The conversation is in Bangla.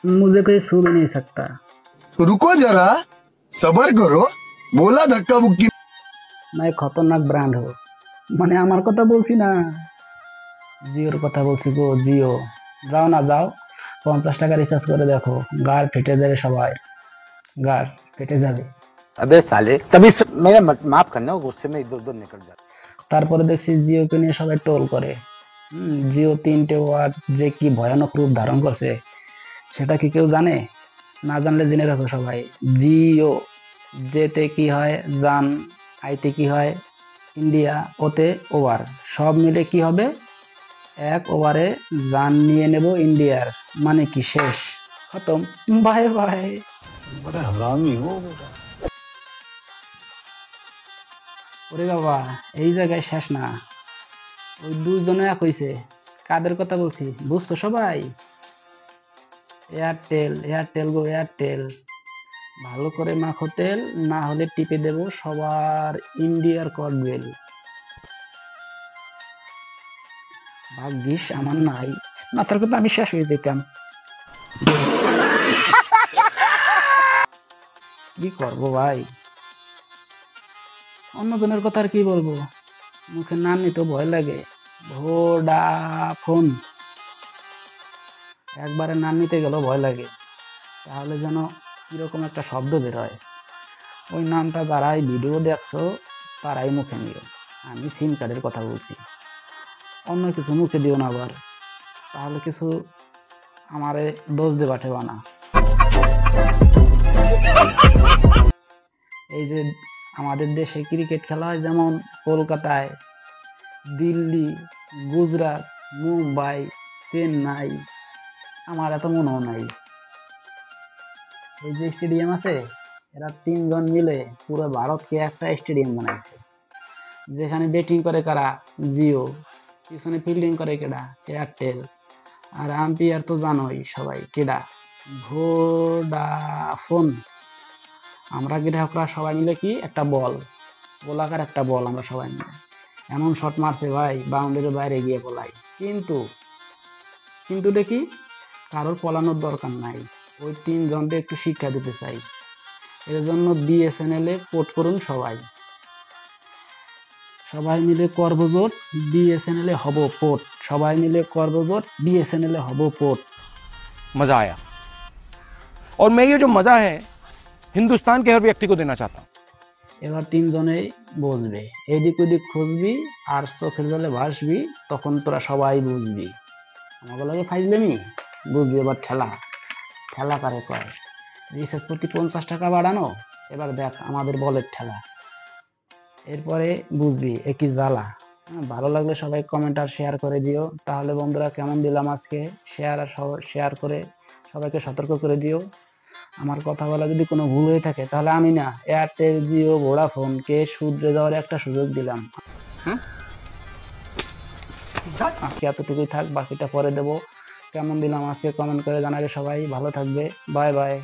मुझे कोई छू भी नहीं सकता। रुको जरा, सबर करो, बोला धक्का मुक्की। मैं खतरनाक ब्रांड हो, মানে আমার কথা বলছি না, জিওর কথা বলছি গো। জিও, যাও না যাও, 50 টাকা রিচার্জ করে দেখো, গার ফেটে যাবে সবাই, গার ফেটে যাবে। अबे साले तभी मेरा माफ करना, गुस्से में इधर उधर निकल जाता। তারপরে দেখছি জিওকে নিয়ে সবাই ট্রোল করে। জিও 3টে ওয়ার্ড যে কি ভয়ানক রূপ ধারণ করছে সেটা কি কেউ জানে? না জানলে জেনে রাখো সবাই। জিও, যেতে কি হয় জান, আইতে কি হয় ইন্ডিয়া, ওতে ওভার, সব মিলে কি হবে? এক ওভারে জান নিয়ে নেব ইন্ডিয়ার, মানে কি শেষ, খতম, বাই বাই। बड़ा हरामी हो बेटा। ওরে বাবা, এই জায়গায় শেষ না, ওই দুজনে এক হইছে। কাদের কথা বলছি বুঝছো সবাই? এয়ারটেল, এয়ারটেল গো এয়ারটেল, ভালো করে মাখো তেল, না হলে টিপে দেব সবার ইন্ডিয়ার কট বেল। ভাগ্যিস আমার নাই, না তার কথা আমি শেষ হয়ে যেতাম। কি করবো ভাই, অন্যজনের কথা আর কি বলবো, মুখে নাম নিতে ভয় লাগে। ভোডাফোন, একবারে নাম নিতে গেল ভয় লাগে, তাহলে যেন কিরকম একটা শব্দ বের হয়। ওই নামটা যারাই ভিডিও দেখছো তারাই মুখে নিও, আমি সিম কার্ডের কথা বলছি, অন্য কিছু মুখে দিও না আবার, তাহলে কিছু আমারে দোষ দেবা ঠেবা না। এই যে আমাদের দেশে ক্রিকেট খেলা হয়, যেমন কলকাতায়, দিল্লি, গুজরাট, মুম্বাই, চেন্নাই, আমার এত মনেও নাই। এই যে স্টেডিয়াম আছে, এরা 3জন মিলে পুরো ভারতকে একটা স্টেডিয়াম বানাইছে, যেখানে ব্যাটিং করে কারা? জিও, পিছনে ফিল্ডিং করে কেডা? এয়ারটেল, আর আম্পায়ার তো জানোই সবাই কেডা? ভোডাফোন। আমরা গ্রাহকরা সবাই মিলে কি একটা বল, গোলাকার একটা বল, আমরা সবাই মিলে এমন শট মারছে ভাই, বাউন্ডারির বাইরে গিয়ে পলাই। কিন্তু কিন্তু দেখি কারোর পলানোর দরকার নাই, ওই 3জনকে একটু শিক্ষা দিতে চাই। এর জন্য বিএসএনএল এ পোর্ট করুন সবাই, সবাই মিলে করবজোট, বিএসএনএল এ হব পোর্ট, সবাই মিলে করবজোট, বিএসএনএল এ হব পোর্ট। मजा आया और मैं ये जो मजा है हिंदुस्तान के हर व्यक्ति को देना चाहता हूं। এবার 3জনেই বসবে, এদিক ওদিক খুঁজবি আর চোখের জলে ভাসবি, তখন তোরা সবাই বুঝবি। আমাকে লাগে ফাইজলেমি, বুঝবি এবার ঠেলা, ঠেলা কারে কয়। রিচার্জ প্রতি 50 টাকা বাড়ানো, এবার দেখ আমাদের বলের ঠেলা, এরপরে বুঝবি একই জ্বালা। ভালো লাগলে সবাই কমেন্ট আর শেয়ার করে দিও। তাহলে বন্ধুরা কেমন দিলাম আজকে, শেয়ার আর শেয়ার করে সবাইকে সতর্ক করে দিও। আমার কথা বলা যদি কোনো ভুল হয়ে থাকে তাহলে আমি না, এয়ারটেল, জিও, ভোডাফোনকে শুধরে দেওয়ার একটা সুযোগ দিলাম। আজকে এতটুকুই থাক, বাকিটা পরে দেবো। কেমন দিলাম আজকে কমেন্ট করে জানাবে সবাই। ভালো থাকবে, বাই বাই।